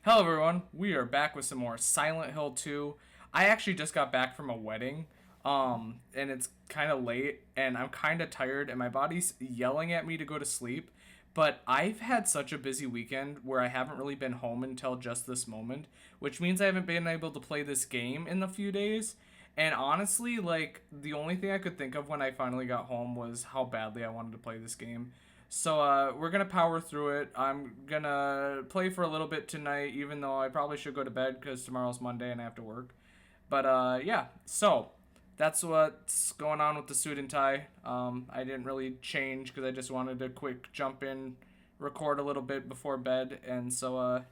Hello everyone, we are back with some more Silent Hill 2. I actually just got back from a wedding, and it's kind of late, and I'm kind of tired, and my body's yelling at me to go to sleep, but I've had such a busy weekend where I haven't really been home until just this moment, which means I haven't been able to play this game in a few days, and honestly, like, the only thing I could think of when I finally got home was how badly I wanted to play this game. So we're gonna power through it. I'm gonna play for a little bit tonight, even though I probably should go to bed because tomorrow's Monday and I have to work. But yeah, so that's what's going on with the suit and tie. I didn't really change because I just wanted to quick jump in, record a little bit before bed, and so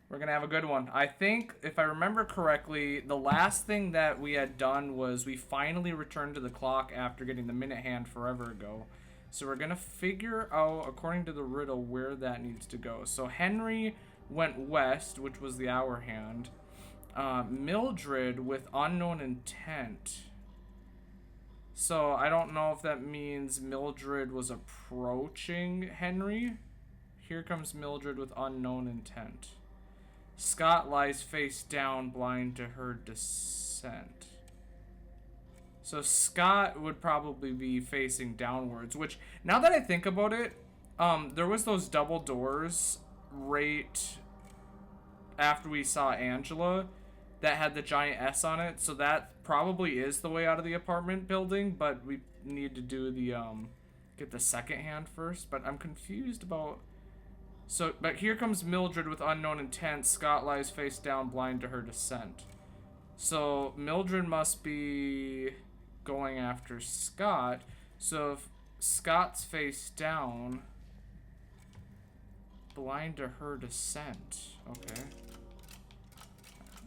we're gonna have a good one. I think, if I remember correctly, the last thing that we had done was we finally returned to the clock after getting the minute hand forever ago. So we're gonna figure out, according to the riddle, where that needs to go. So Henry went west, which was the hour hand. Mildred with unknown intent. So I don't know if that means Mildred was approaching Henry. Here comes Mildred with unknown intent. Scott lies face down, blind to her descent. So Scott would probably be facing downwards, which, now that I think about it, there was those double doors right after we saw Angela that had the giant S on it, so that probably is the way out of the apartment building, but we need to do the, get the second hand first, but I'm confused about... So, but here comes Mildred with unknown intent. Scott lies face down, blind to her descent. So Mildred must be going after Scott. So if Scott's face down, blind to her descent. Okay.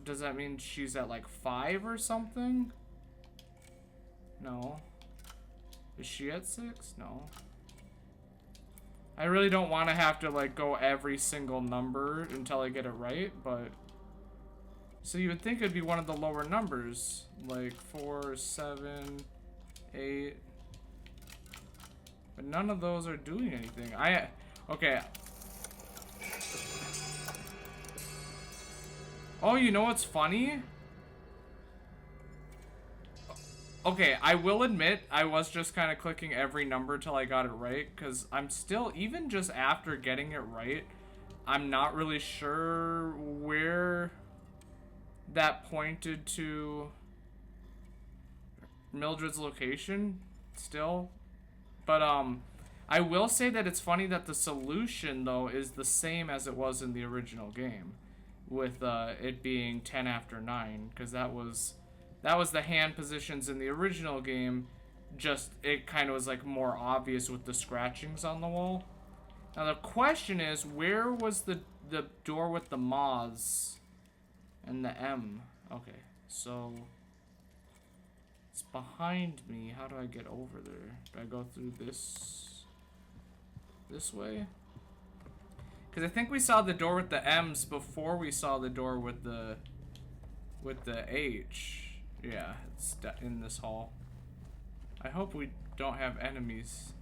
Does that mean she's at like 5 or something? No. Is she at 6? No. I really don't want to have to like go every single number until I get it right, but... So you would think it'd be one of the lower numbers, like 4, 7, 8. But none of those are doing anything. Okay. Oh, you know what's funny? Okay, I will admit, I was just kind of clicking every number till I got it right, because I'm still, even just after getting it right, I'm not really sure where that pointed to Mildred's location still. But I will say that it's funny that the solution though is the same as it was in the original game, with it being 10 after 9, because that was the hand positions in the original game. Just it kind of was like more obvious with the scratchings on the wall. Now the question is, where was the door with the moths and the M? Okay, so it's behind me. How do I get over there? Do I go through this way? Because I think we saw the door with the M's before we saw the door with the H. Yeah, it's in this hall. I hope we don't have enemies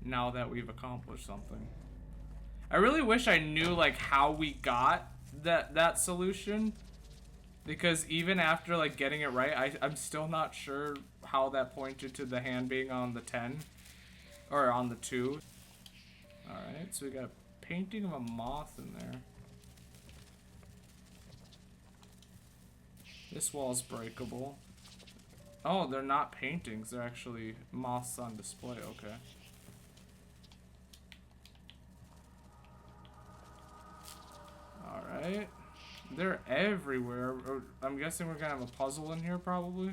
now that we've accomplished something. I really wish I knew like how we got that solution, because even after like getting it right, I'm still not sure how that pointed to the hand being on the 10 or on the 2. Alright, so we got a painting of a moth in there. This wall's breakable. Oh, they're not paintings, they're actually moths on display. Okay. Alright. They're everywhere. I'm guessing we're gonna have a puzzle in here, probably.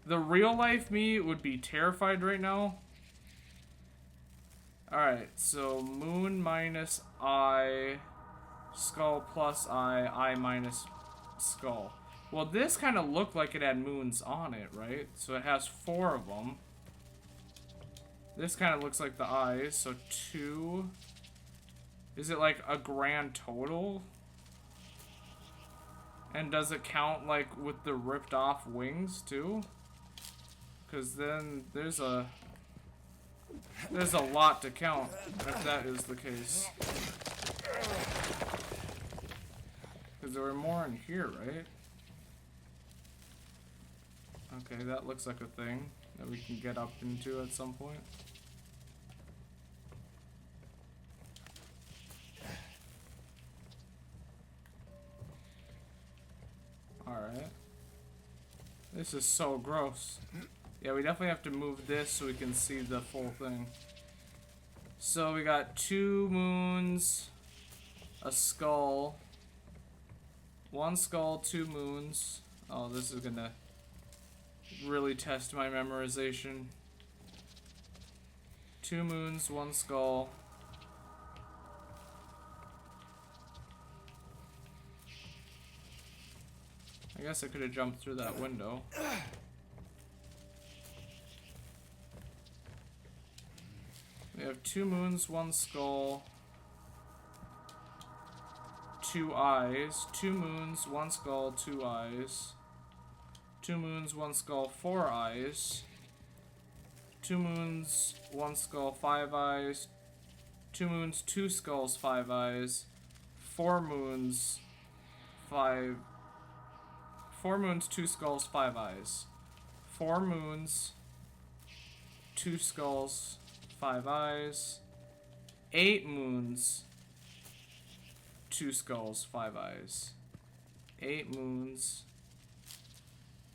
The real life me would be terrified right now. Alright, so moon minus I, skull plus I minus skull. Well, this kind of looked like it had moons on it, right? So it has 4 of them. This kind of looks like the eyes, so 2. Is it like a grand total? And does it count like with the ripped off wings too? Because then there's a lot to count if that is the case. there were more in here, right? Okay, that looks like a thing that we can get up into at some point. Alright. This is so gross. Yeah, we definitely have to move this so we can see the full thing. So we got 2 moons, a skull, 1 skull, 2 moons. Oh, this is gonna really test my memorization. 2 moons, 1 skull. I guess I could have jumped through that window. We have 2 moons, 1 skull, 2 eyes, 2 moons, 1 skull, 2 eyes, 2 moons, 1 skull, 4 eyes, 2 moons, 1 skull, 5 eyes, 2 moons, 2 skulls, 5 eyes, 4 moons, 4 moons, 2 skulls, 5 eyes, 4 moons, 2 skulls, 5 eyes, 8 moons, 2 skulls, 5 eyes, 8 moons,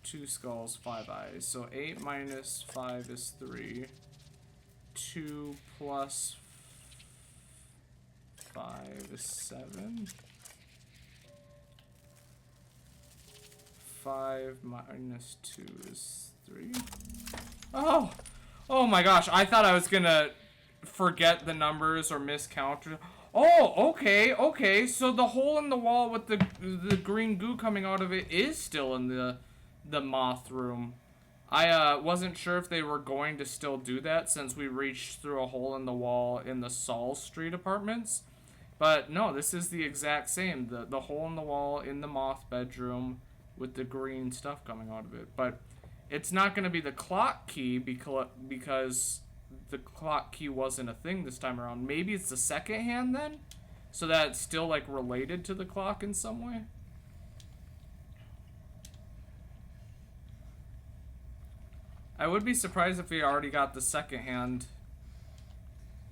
2 skulls, 5 eyes. So 8 minus 5 is 3. 2 plus 5 is 7. 5 minus 2 is 3. Oh! Oh my gosh, I thought I was gonna forget the numbers or miscount. Oh, okay, okay. So the hole in the wall with the green goo coming out of it is still in the moth room. I wasn't sure if they were going to still do that since we reached through a hole in the wall in the Saul Street apartments. But no, this is the exact same. The hole in the wall in the moth bedroom with the green stuff coming out of it. But it's not going to be the clock key because the clock key wasn't a thing this time around. Maybe it's the second hand then? So that it's still like related to the clock in some way? I would be surprised if we already got the second hand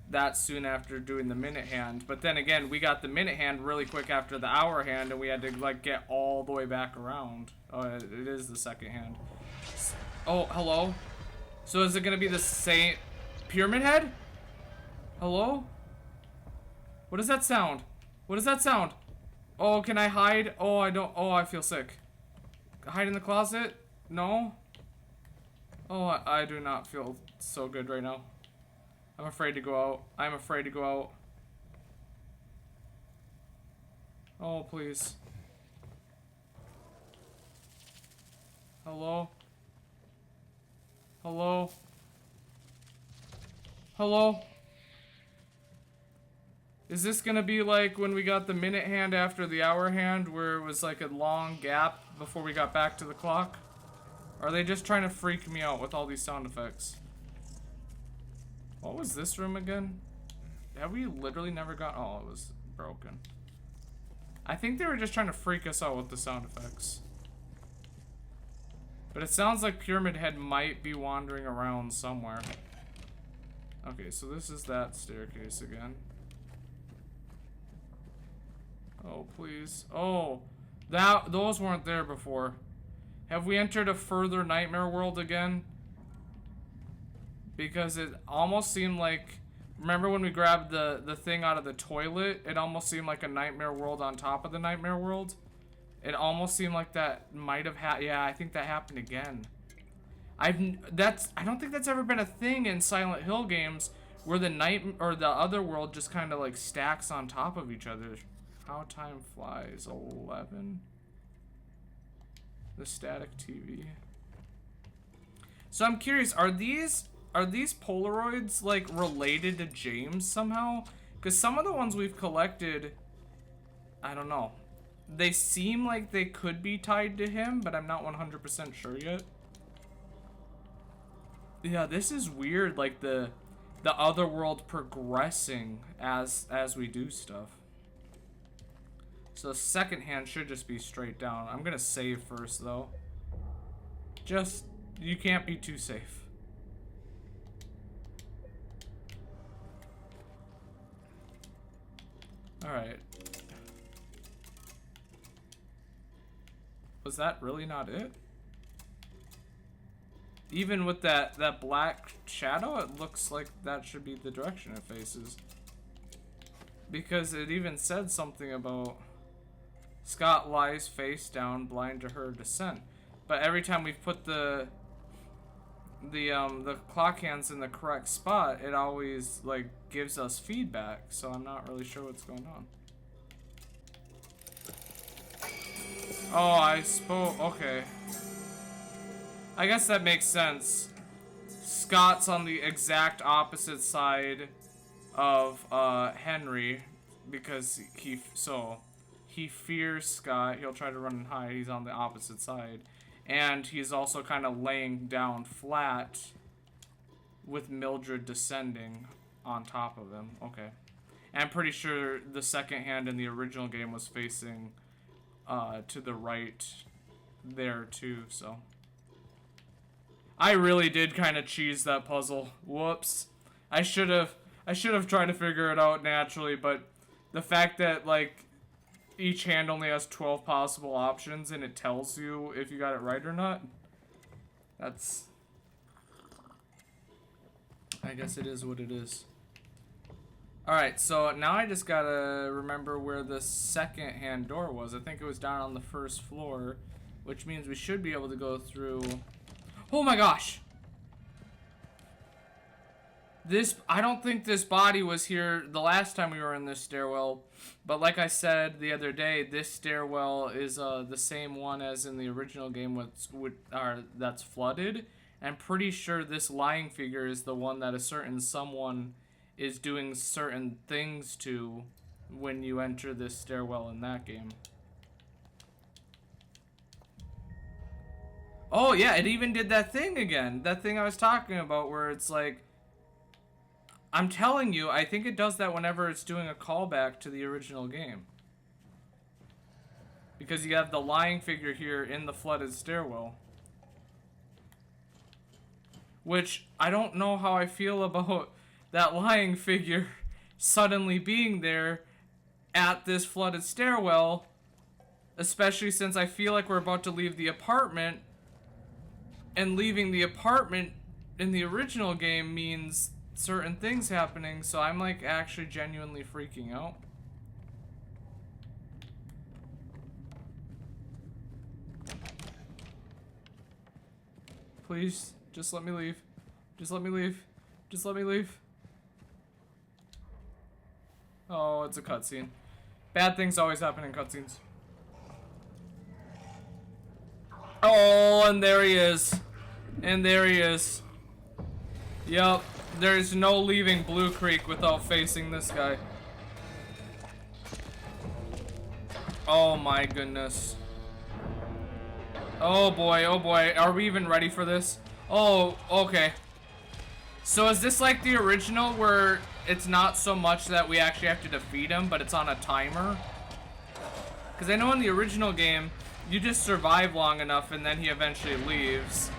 that soon after doing the minute hand. But then again, we got the minute hand really quick after the hour hand and we had to like get all the way back around. Oh, it is the second hand. Oh, hello? So is it gonna be the same pyramid head? Hello? What does that sound? What does that sound? Oh, can I hide? Oh, I don't. Oh, I feel sick. Hide in the closet? No? Oh, I do not feel so good right now. I'm afraid to go out. I'm afraid to go out. Oh, please. Hello? Hello? Hello? Is this gonna be like when we got the minute hand after the hour hand where it was like a long gap before we got back to the clock? Or are they just trying to freak me out with all these sound effects? What was this room again? Have we literally never got... Oh, it was broken. I think they were just trying to freak us out with the sound effects. But it sounds like Pyramid Head might be wandering around somewhere. Okay, so this is that staircase again. Oh, please. Oh, those weren't there before. Have we entered a further nightmare world again? Because it almost seemed like... Remember when we grabbed the thing out of the toilet? It almost seemed like a nightmare world on top of the nightmare world. It almost seemed like that might have happened. Yeah, I think that happened again. I don't think that's ever been a thing in Silent Hill games where the the other world just kind of like stacks on top of each other. How time flies. 11. The static TV. So I'm curious, are these Polaroids like related to James somehow? Because some of the ones we've collected, I don't know. They seem like they could be tied to him, but I'm not 100% sure yet. Yeah, this is weird, like the other world progressing as we do stuff. So the second hand should just be straight down. I'm gonna save first though. Just, you can't be too safe. Alright. Was that really not it? Even with that black shadow, it looks like that should be the direction it faces. Because it even said something about Scott lies face down, blind to her descent. But every time we've put the clock hands in the correct spot, it always like gives us feedback. So I'm not really sure what's going on. Oh, I spoke. Okay. I guess that makes sense. Scott's on the exact opposite side of Henry because he fears Scott. He'll try to run and hide. He's on the opposite side. And he's also kind of laying down flat with Mildred descending on top of him. Okay. And I'm pretty sure the second hand in the original game was facing to the right there too, so. I really did kind of cheese that puzzle. Whoops. I should have tried to figure it out naturally, but the fact that like each hand only has 12 possible options and it tells you if you got it right or not. That's, I guess it is what it is. Alright, so now I just gotta remember where the second hand door was. I think it was down on the first floor, which means we should be able to go through. Oh my gosh! I don't think this body was here the last time we were in this stairwell, but like I said the other day, this stairwell is the same one as in the original game that's flooded. I'm pretty sure this lying figure is the one that a certain someone is doing certain things to when you enter this stairwell in that game. Oh yeah, it even did that thing again. That thing I was talking about where it's like, I'm telling you, I think it does that whenever it's doing a callback to the original game. Because you have the lying figure here in the flooded stairwell. Which, I don't know how I feel about that lying figure suddenly being there at this flooded stairwell. Especially since I feel like we're about to leave the apartment. And leaving the apartment in the original game means certain things happening, so I'm like actually genuinely freaking out. Please, just let me leave. Just let me leave. Just let me leave. Oh, it's a cutscene. Bad things always happen in cutscenes. Oh, and there he is. And there he is. Yup. There's no leaving Blue Creek without facing this guy. Oh my goodness. Oh boy, oh boy. Are we even ready for this? Oh, okay. So is this like the original where it's not so much that we actually have to defeat him, but it's on a timer? Because I know in the original game, you just survive long enough and then he eventually leaves.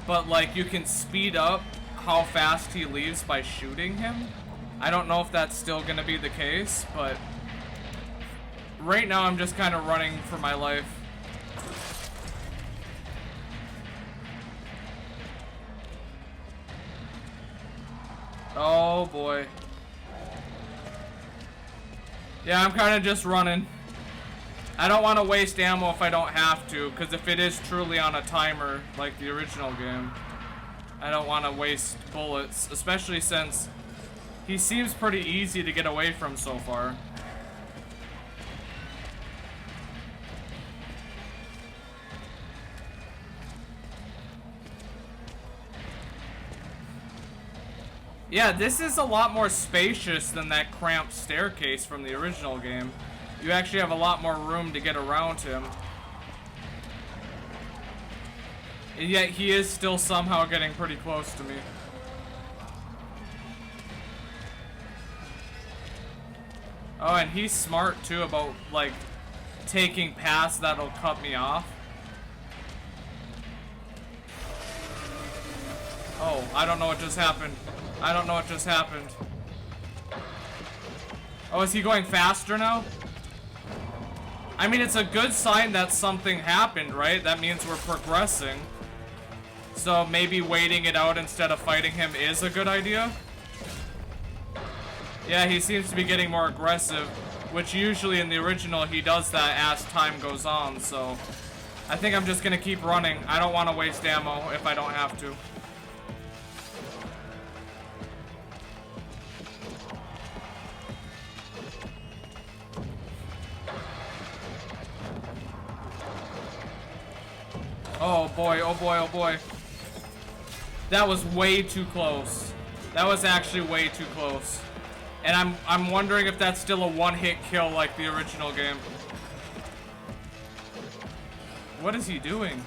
But like you can speed up how fast he leaves by shooting him. I don't know if that's still gonna be the case, but right now I'm just kind of running for my life. Oh boy. Yeah, I'm kind of just running. I don't want to waste ammo if I don't have to, because if it is truly on a timer like the original game, I don't want to waste bullets, especially since he seems pretty easy to get away from so far. Yeah, this is a lot more spacious than that cramped staircase from the original game. You actually have a lot more room to get around him. And yet he is still somehow getting pretty close to me. Oh, and he's smart too about like taking paths that'll cut me off. Oh, I don't know what just happened. I don't know what just happened. Oh, is he going faster now? I mean, it's a good sign that something happened, right? That means we're progressing. So maybe waiting it out instead of fighting him is a good idea. Yeah, he seems to be getting more aggressive, which usually in the original he does that as time goes on, so I think I'm just gonna keep running. I don't want to waste ammo if I don't have to. Oh boy, oh boy, oh boy. That was way too close. That was actually way too close. And I'm wondering if that's still a one-hit kill like the original game. What is he doing?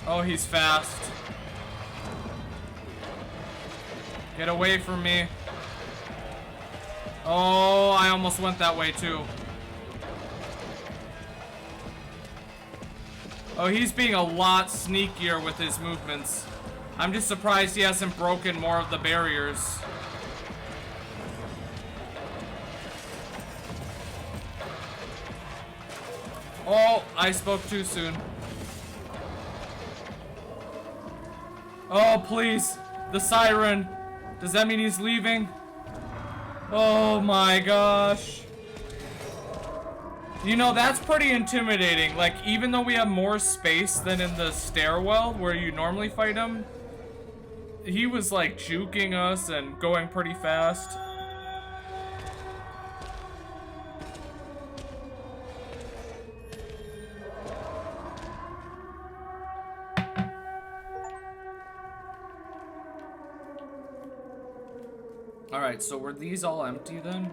Oh, he's fast. Get away from me. Oh, I almost went that way too. Oh, he's being a lot sneakier with his movements. I'm just surprised he hasn't broken more of the barriers. Oh, I spoke too soon. Oh, please. The siren. Does that mean he's leaving? Oh my gosh. You know, that's pretty intimidating. Like, even though we have more space than in the stairwell where you normally fight him, he was like juking us and going pretty fast. Alright, so were these all empty then?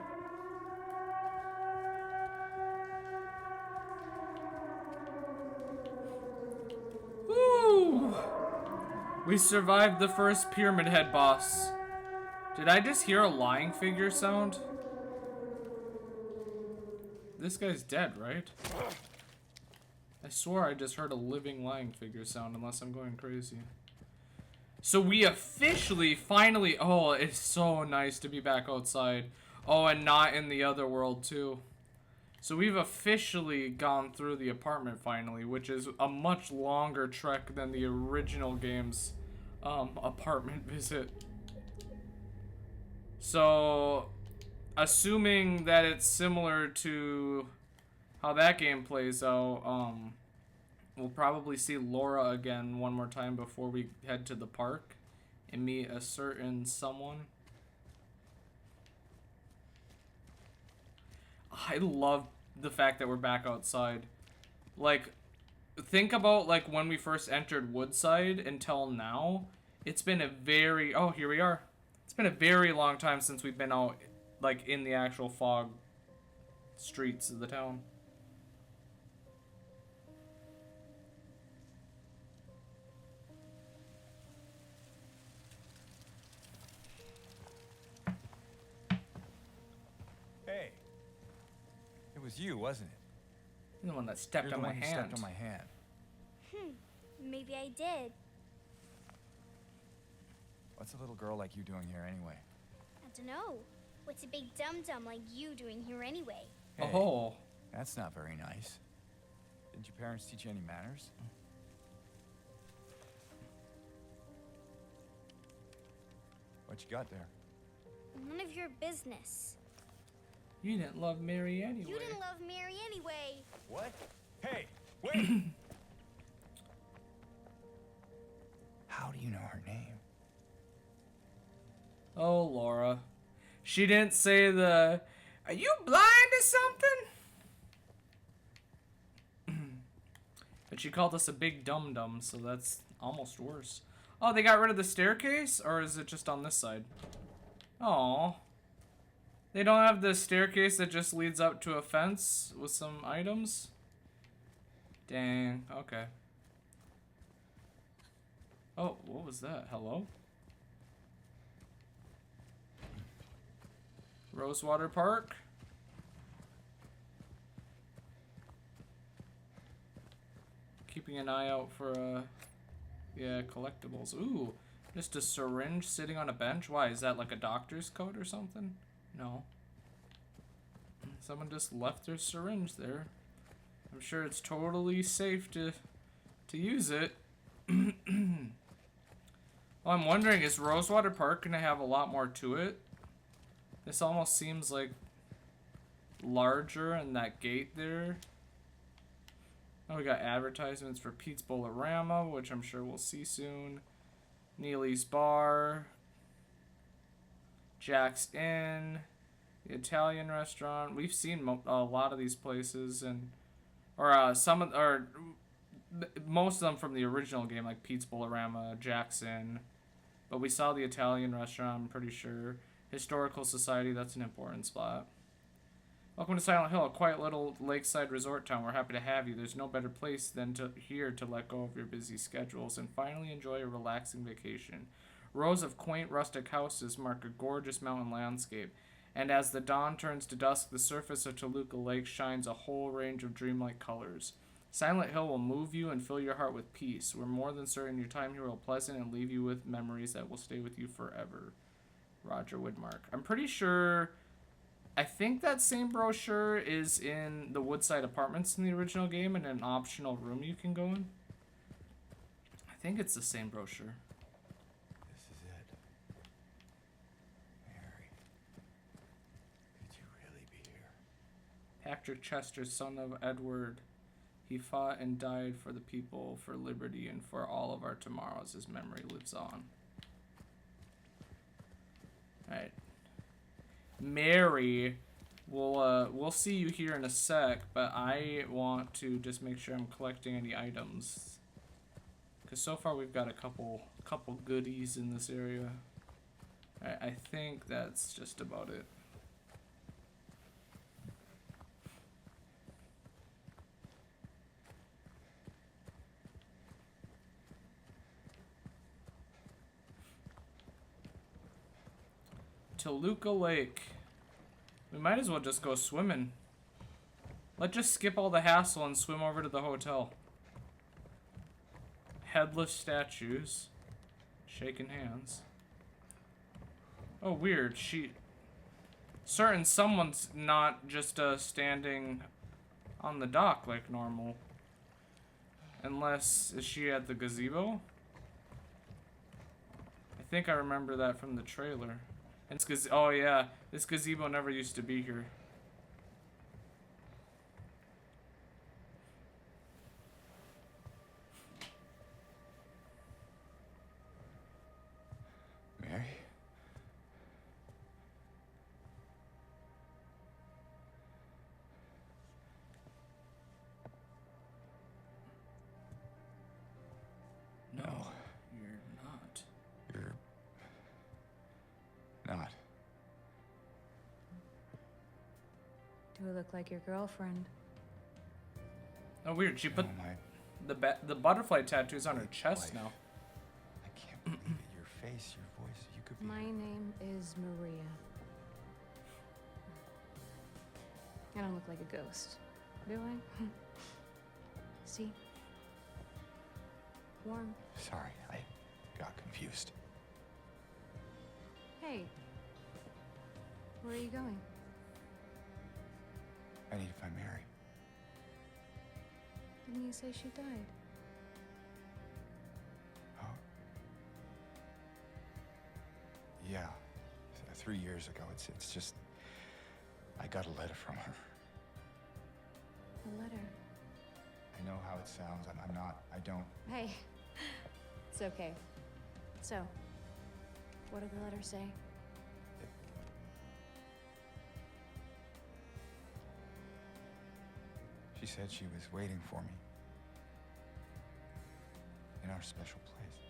Woo! We survived the first Pyramid Head boss. Did I just hear a lying figure sound? This guy's dead, right? I swore I just heard a living lying figure sound, unless I'm going crazy. So we officially, finally, oh, it's so nice to be back outside. Oh, and not in the other world, too. So we've officially gone through the apartment, finally, which is a much longer trek than the original game's apartment visit. So, assuming that it's similar to how that game plays out, we'll probably see Laura again one more time before we head to the park and meet a certain someone. I love the fact that we're back outside. Like, think about like when we first entered Woodside until now. It's been a very, oh, here we are. It's been a very long time since we've been out like in the actual fog streets of the town. Hey, it was you, wasn't it? You're the one that stepped on my hand. Stepped on my hand. Maybe I did. What's a little girl like you doing here anyway? I don't know. What's a big dum-dum like you doing here anyway? Hey, Oh. that's not very nice. Didn't your parents teach you any manners? What you got there? None of your business. You didn't love Mary anyway. You didn't love Mary anyway. What? Hey, wait! How do you know her name? Oh, Laura. She didn't say the, are you blind or something? But she called us a big dum-dum, so that's almost worse. Oh, they got rid of the staircase? Or is it just on this side? Oh. They don't have the staircase that just leads up to a fence with some items? Dang, okay. Oh, what was that? Hello? Rosewater Park? keeping an eye out for, yeah, collectibles. Ooh, just a syringe sitting on a bench. Why, is that like a doctor's coat or something? No. Someone just left their syringe there. I'm sure it's totally safe to use it. Well, I'm wondering, is Rosewater Park gonna have a lot more to it? This almost seems like larger, and that gate there. Oh, we got advertisements for Pete's Bolorama, which I'm sure we'll see soon. Neely's Bar, Jack's Inn, the Italian restaurant. We've seen a lot of these places, and most of them from the original game, like Pete's Bolorama, Jack's Inn. But we saw the Italian restaurant, I'm pretty sure. Historical Society, that's an important spot. Welcome to Silent Hill, a quiet little lakeside resort town. We're happy to have you. There's no better place than here to let go of your busy schedules and finally enjoy a relaxing vacation. Rows of quaint rustic houses mark a gorgeous mountain landscape, and as the dawn turns to dusk, the surface of Toluca Lake shines a whole range of dreamlike colors. Silent Hill will move you and fill your heart with peace. We're more than certain your time here will be pleasant and leave you with memories that will stay with you forever. Roger Woodmark. I'm pretty sure... I think that same brochure is in the Woodside Apartments in the original game and an optional room you can go in. I think it's the same brochure. This is it. Mary. Could you really be here? Patrick Chester, son of Edward. He fought and died for the people, for liberty, and for all of our tomorrows. His memory lives on. Alright. Mary, we'll see you here in a sec, but I want to just make sure I'm collecting any items, because so far we've got a couple goodies in this area. I think that's just about it. Toluca Lake. We might as well just go swimming. Let's just skip all the hassle and swim over to the hotel. Headless statues. Shaking hands. Oh, weird. Certain someone's not just standing on the dock like normal. Unless, is she at the gazebo? I think I remember that from the trailer. And oh yeah, this gazebo never used to be here. Mary? No, you're not. You're not. Do I look like your girlfriend? Oh, weird. She put No, the butterfly tattoos on her chest wife. now. I can't believe it. Your face, your voice, you could be... My name is Maria. I don't look like a ghost, do I? See? Warm. Sorry, I got confused. Hey. Where are you going? I need to find Mary. Didn't you say she died? Oh? Yeah. 3 years ago. It's just... I got a letter from her. A letter? I know how it sounds. I don't... Hey. It's okay. So, what did the letter say? She said she was waiting for me. In our special place.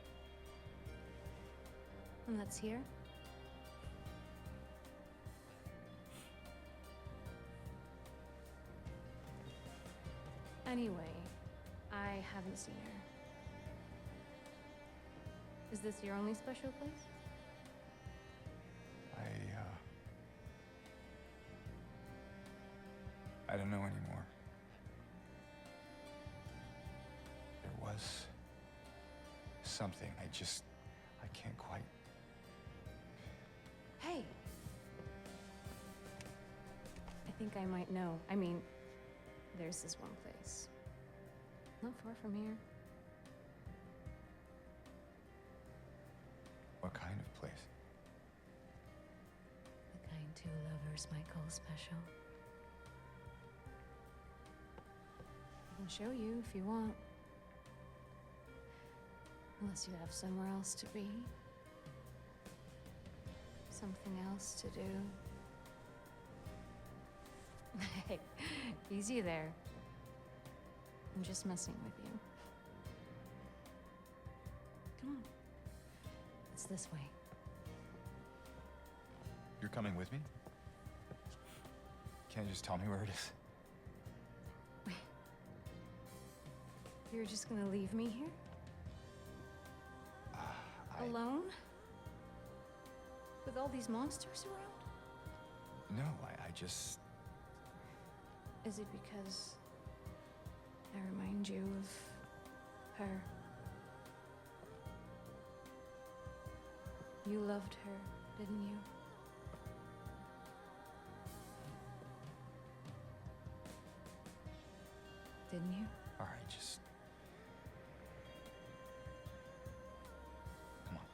And that's here? Anyway, I haven't seen her. Is this your only special place? I don't know anymore. There was something. I can't quite. Hey. I think I might know. I mean, there's this one place. Not far from here. What kind of place? The kind two lovers might call special. I can show you if you want. Unless you have somewhere else to be. Something else to do. Hey, easy there. I'm just messing with you. Come on. It's this way. You're coming with me? Can't you just tell me where it is? You're just gonna leave me here? Alone? With all these monsters around? No, I just... Is it because I remind you of her? You loved her, didn't you? Didn't you? All right, just... Come on.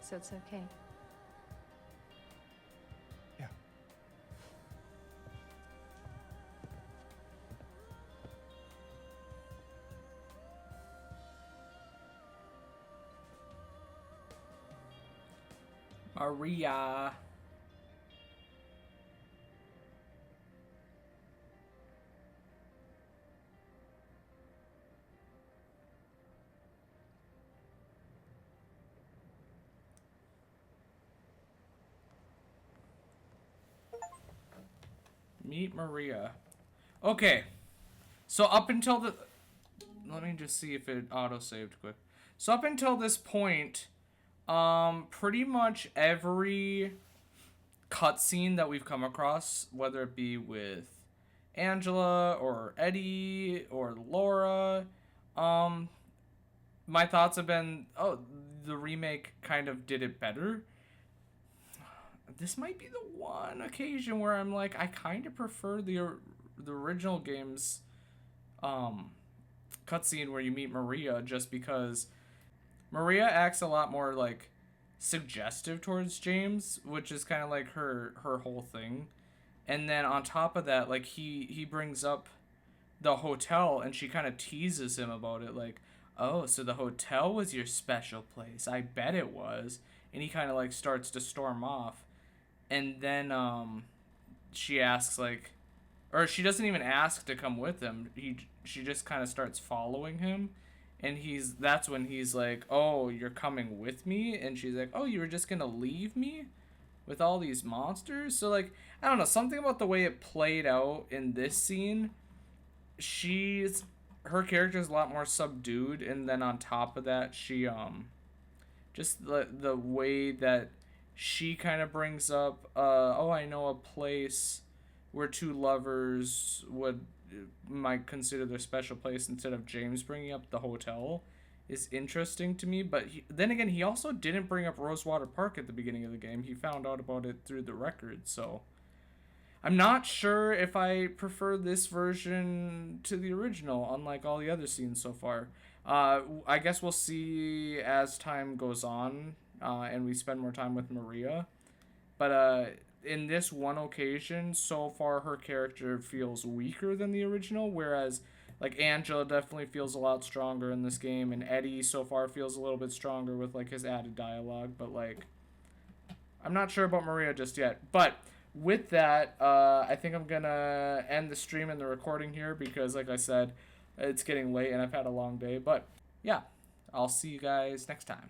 So it's okay. Yeah. Maria. Meet Maria. Okay. So up until the... Let me just see if it auto-saved quick. So up until this point, pretty much every cutscene that we've come across, whether it be with Angela or Eddie or Laura, my thoughts have been, oh, the remake kind of did it better. This might be the one occasion where I'm like, I kind of prefer the original game's cutscene where you meet Maria, just because Maria acts a lot more like suggestive towards James, which is kind of like her whole thing. And then on top of that, like he brings up the hotel and she kind of teases him about it, like, oh, so the hotel was your special place. I bet it was. And he kind of like starts to storm off. And then she asks, like, or she doesn't even ask to come with him. She just kind of starts following him. And that's when he's like, oh, you're coming with me? And she's like, oh, you were just going to leave me with all these monsters? So, like, I don't know, something about the way it played out in this scene, her character's a lot more subdued. And then on top of that, she, just the way that she kind of brings up, oh, I know a place where two lovers might consider their special place, instead of James bringing up the hotel, is interesting to me. But then again, he also didn't bring up Rosewater Park at the beginning of the game. He found out about it through the record. So I'm not sure if I prefer this version to the original, unlike all the other scenes so far. I guess we'll see as time goes on, and we spend more time with Maria. But in this one occasion, so far her character feels weaker than the original, whereas like Angela definitely feels a lot stronger in this game, and Eddie so far feels a little bit stronger with like his added dialogue. But like, I'm not sure about Maria just yet. But with that, I think I'm gonna end the stream and the recording here, because like I said, it's getting late and I've had a long day. But yeah, I'll see you guys next time.